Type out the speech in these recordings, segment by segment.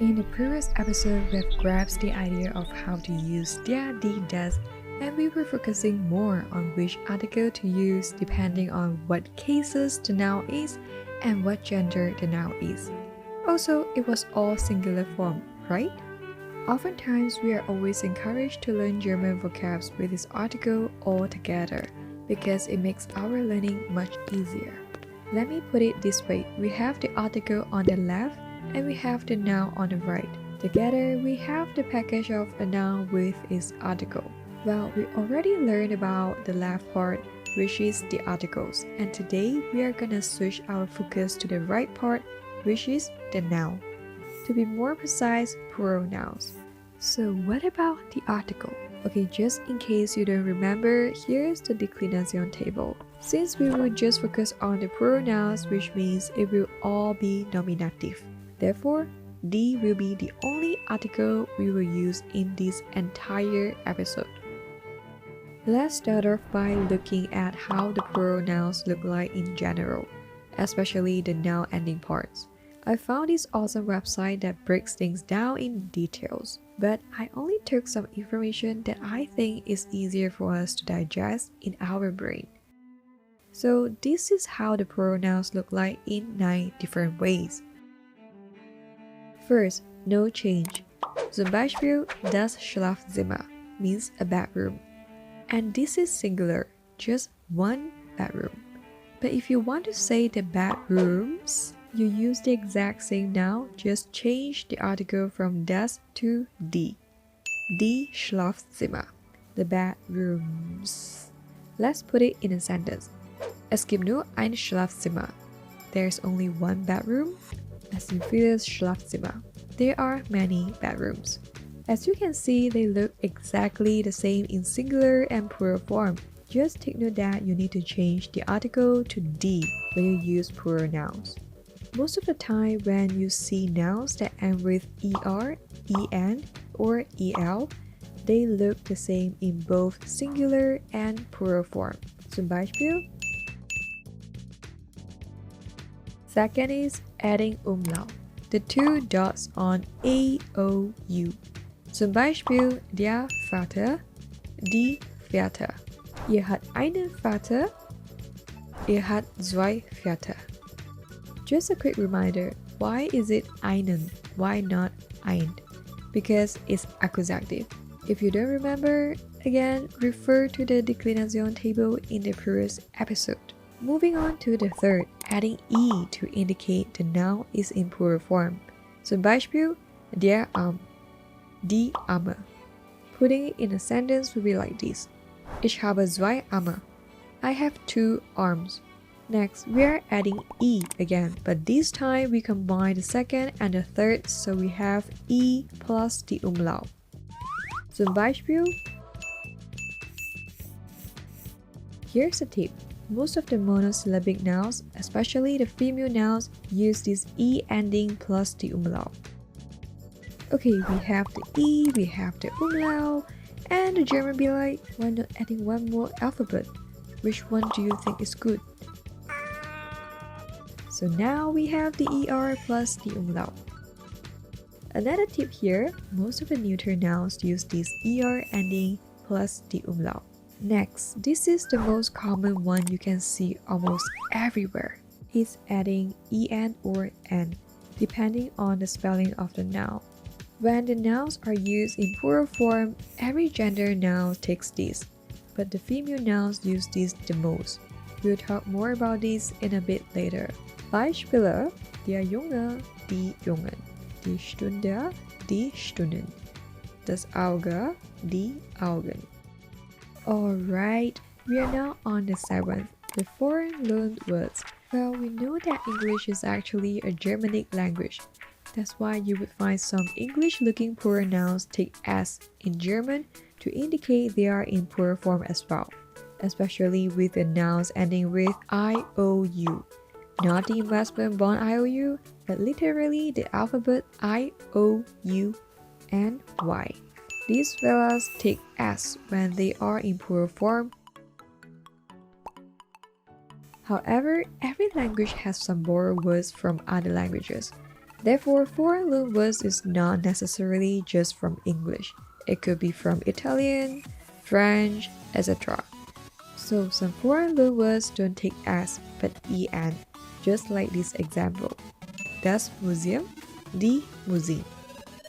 In the previous episode, we have grasped the idea of how to use der, die, das, and we were focusing more on which article to use depending on what cases the noun is and what gender the noun is. Also, it was all singular form, right? Oftentimes, we are always encouraged to learn German vocabs with this article all together because it makes our learning much easier. Let me put it this way, we have the article on the left and we have the noun on the right. Together, we have the package of a noun with its article. Well, we already learned about the left part, which is the articles, and today we are gonna switch our focus to the right part, which is the noun. To be more precise, plural nouns. So what about the article? Okay, just in case you don't remember, here's the declination table. Since we will just focus on the plural nouns, which means it will all be nominative. Therefore, die will be the only article we will use in this entire episode. Let's start off by looking at how the plural nouns look like in general, especially the noun ending parts. I found this awesome website that breaks things down in details, but I only took some information that I think is easier for us to digest in our brain. So this is how the plural nouns look like in 9 different ways. First, no change. Zum Beispiel, das Schlafzimmer means a bedroom. And this is singular, just one bedroom. But if you want to say the bedrooms, you use the exact same noun, just change the article from das to die. Die Schlafzimmer, the bedrooms. Let's put it in a sentence. Es gibt nur ein Schlafzimmer. There's only one bedroom. Es sind viele Schlafzimmer. There are many bedrooms. As you can see, they look exactly the same in singular and plural form. Just take note that you need to change the article to die when you use plural nouns. Most of the time when you see nouns that end with er, en, or el, they look the same in both singular and plural form. Zum Beispiel. Second is adding umlaut, the 2 dots on AOU. Zum Beispiel der Vater, die Väter. Hat einen Vater, hat 2 Väter. Just a quick reminder, why is it einen? Why not ein? Because it's accusative. If you don't remember, again, refer to the declination table in the previous episode. Moving on to the third, adding e to indicate the noun is in plural form. Zum Beispiel, der Arm, die Arme. Putting it in a sentence would be like this. Ich habe 2 Arme. I have 2 arms. Next, we are adding e again, but this time we combine the second and the third, so we have e plus the umlaut. Zum Beispiel, here's a tip. Most of the monosyllabic nouns, especially the female nouns, use this e ending plus the umlaut. Okay, we have the e, we have the umlaut, and the German be like, why not adding one more alphabet? Which one do you think is good? So now we have the er plus the umlaut. Another tip here, most of the neuter nouns use this er ending plus the umlaut. Next, this is the most common one you can see almost everywhere. It's adding en or n, depending on the spelling of the noun. When the nouns are used in plural form, every gender noun takes this, but the female nouns use this the most. We'll talk more about this in a bit later. Beispiele, der Junge, die Jungen, die Stunde, die Stunden, das Auge, die Augen. Alright, we are now on the 7th, the foreign loaned words. Well, we know that English is actually a Germanic language. That's why you would find some English-looking plural nouns take s in German to indicate they are in plural form as well, especially with the nouns ending with IOU. Not the investment bond IOU, but literally the alphabet I, O, U, and Y. These fellas take S when they are in plural form. However, every language has some borrowed words from other languages. Therefore, foreign loan words is not necessarily just from English. It could be from Italian, French, etc. So some foreign loan words don't take S but EN, just like this example. Das Museum, die Museum.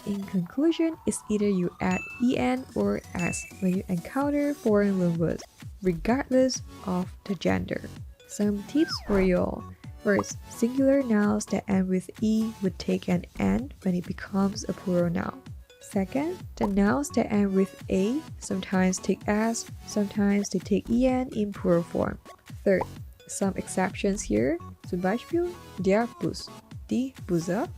In conclusion, it's either you add EN or S when you encounter foreign loan words, regardless of the gender. Some tips for you all. First, singular nouns that end with E would take an N when it becomes a plural noun. Second, the nouns that end with A sometimes take S, sometimes they take EN in plural form. Third, some exceptions here. Zum Beispiel, der Bus, die Busse,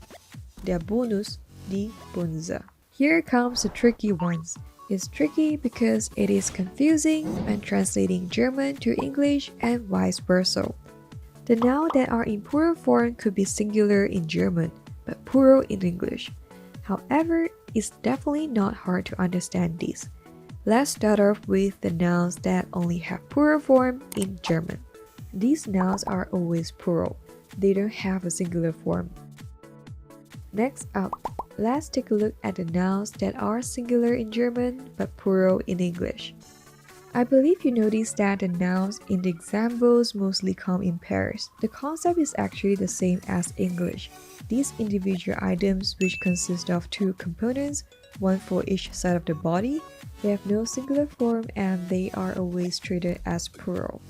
der Bonus, die Bunse. Here comes the tricky ones. It's tricky because it is confusing when translating German to English and vice versa. The nouns that are in plural form could be singular in German, but plural in English. However, it's definitely not hard to understand this. Let's start off with the nouns that only have plural form in German. These nouns are always plural. They don't have a singular form. Next up, let's take a look at the nouns that are singular in German but plural in English. I believe you noticed that the nouns in the examples mostly come in pairs. The concept is actually the same as English. These individual items, which consist of two components, one for each side of the body, they have no singular form and they are always treated as plural.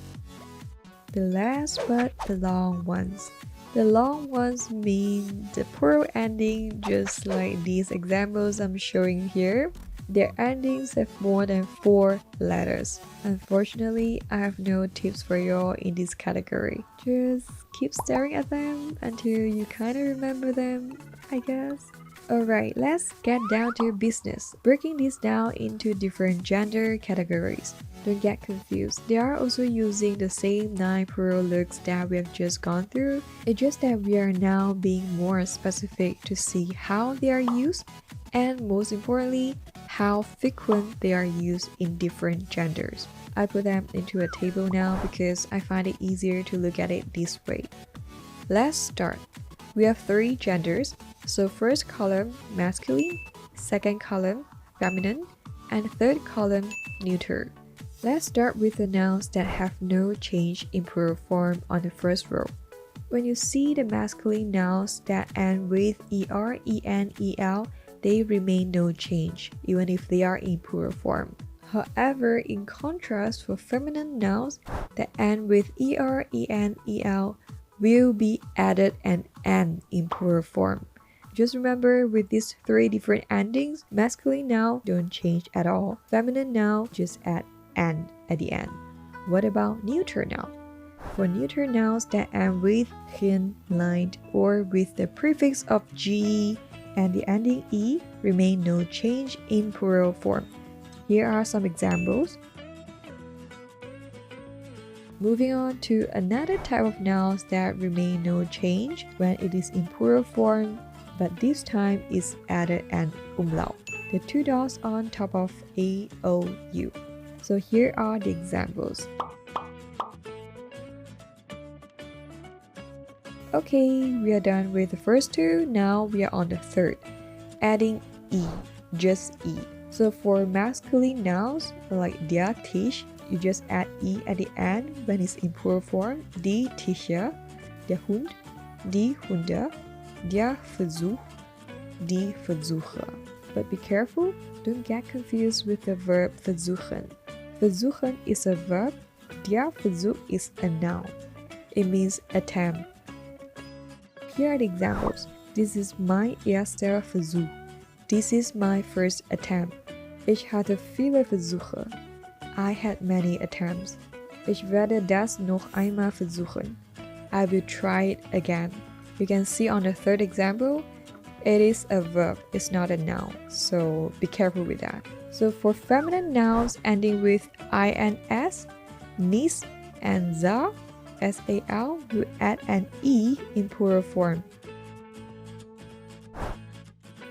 The last but the long ones. The long ones mean the plural ending, just like these examples I'm showing here. Their endings have more than 4 letters. Unfortunately, I have no tips for y'all in this category. Just keep staring at them until you kind of remember them, I guess. Alright, let's get down to business, breaking this down into different gender categories. Don't get confused, they are also using the same 9 plural looks that we have just gone through. It's just that we are now being more specific to see how they are used, and most importantly, how frequent they are used in different genders. I put them into a table now because I find it easier to look at it this way. Let's start. We have 3 genders, so first column masculine, second column feminine, and third column neuter. Let's start with the nouns that have no change in plural form on the first row. When you see the masculine nouns that end with er, en, el, they remain no change, even if they are in plural form. However, in contrast, for feminine nouns that end with er, en, el will be added an n in plural form. Just remember, with these 3 different endings, masculine noun don't change at all. Feminine noun just add n at the end. What about neuter noun? For neuter nouns that end with hin, lined, or with the prefix of g and the ending e, remain no change in plural form. Here are some examples. Moving on to another type of nouns that remain no change when it is in plural form, but this time is added an umlaut, the 2 dots on top of a, o, u. So here are the examples. Okay, we are done with the first 2, now we are on the third, adding e, just e. So for masculine nouns like der Tisch, you just add e at the end when it's in plural form, die Tische, der Hund, die Hunde, der Versuch, die Versuche. But be careful, don't get confused with the verb versuchen. Versuchen is a verb, der Versuch is a noun. It means attempt. Here are the examples. This is mein erster Versuch. This is my first attempt. Ich hatte viele Versuche. I had many attempts. Ich werde das noch einmal versuchen. I will try it again. You can see on the third example, it is a verb, it's not a noun, so be careful with that. So for feminine nouns ending with ins, nis, and za, sal, you add an e in plural form.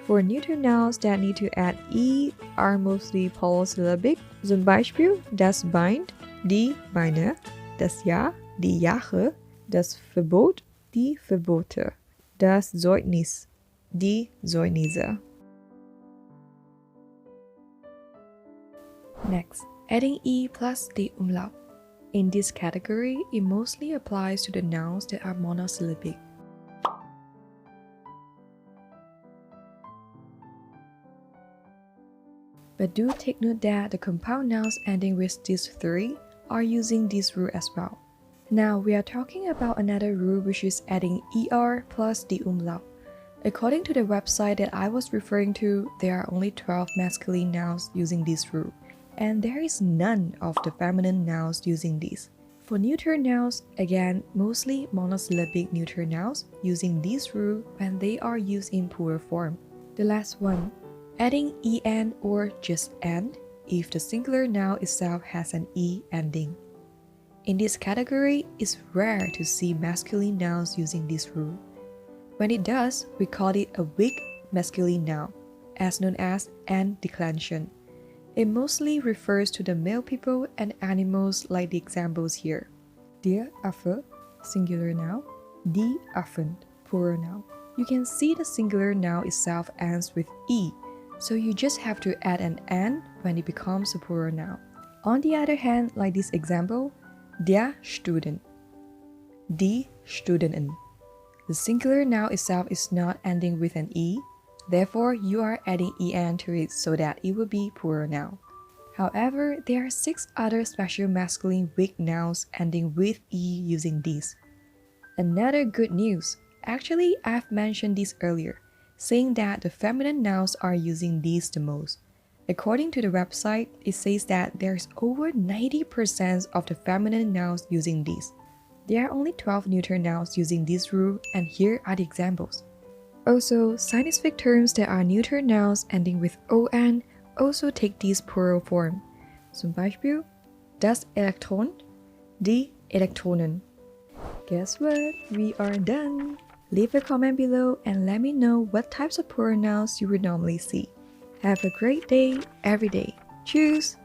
For neuter nouns that need to add e are mostly polysyllabic. Zum Beispiel das Bein, die Beine, das Jahr, die Jahre, das Verbot, die Verbote, das Zeugnis, die Säugnisser. Next, adding e plus the umlaut. In this category, it mostly applies to the nouns that are monosyllabic. But do take note that the compound nouns ending with these three are using this rule as well. Now we are talking about another rule, which is adding er plus the umlaut. According to the website that I was referring to, there are only 12 masculine nouns using this rule, and there is none of the feminine nouns using this. For neuter nouns, again, mostly monosyllabic neuter nouns using this rule when they are used in plural form. The last one, adding en or just and if the singular noun itself has an e ending. In this category, it's rare to see masculine nouns using this rule. When it does, we call it a weak masculine noun, as known as an declension. It mostly refers to the male people and animals like the examples here. Der Affe, singular noun, die Affen, plural noun. You can see the singular noun itself ends with e, so you just have to add an when it becomes a plural noun. On the other hand, like this example, der Student, die Studenten. The singular noun itself is not ending with an e, therefore you are adding en to it so that it will be plural noun. However, there are 6 other special masculine weak nouns ending with e using these. Another good news, actually I've mentioned this earlier, saying that the feminine nouns are using these the most. According to the website, it says that there's over 90% of the feminine nouns using these. There are only 12 neuter nouns using this rule, and here are the examples. Also, scientific terms that are neuter nouns ending with on also take this plural form. Zum Beispiel, das Elektron, die Elektronen. Guess what? We are done! Leave a comment below and let me know what types of plural nouns you would normally see. Have a great day every day. Cheers!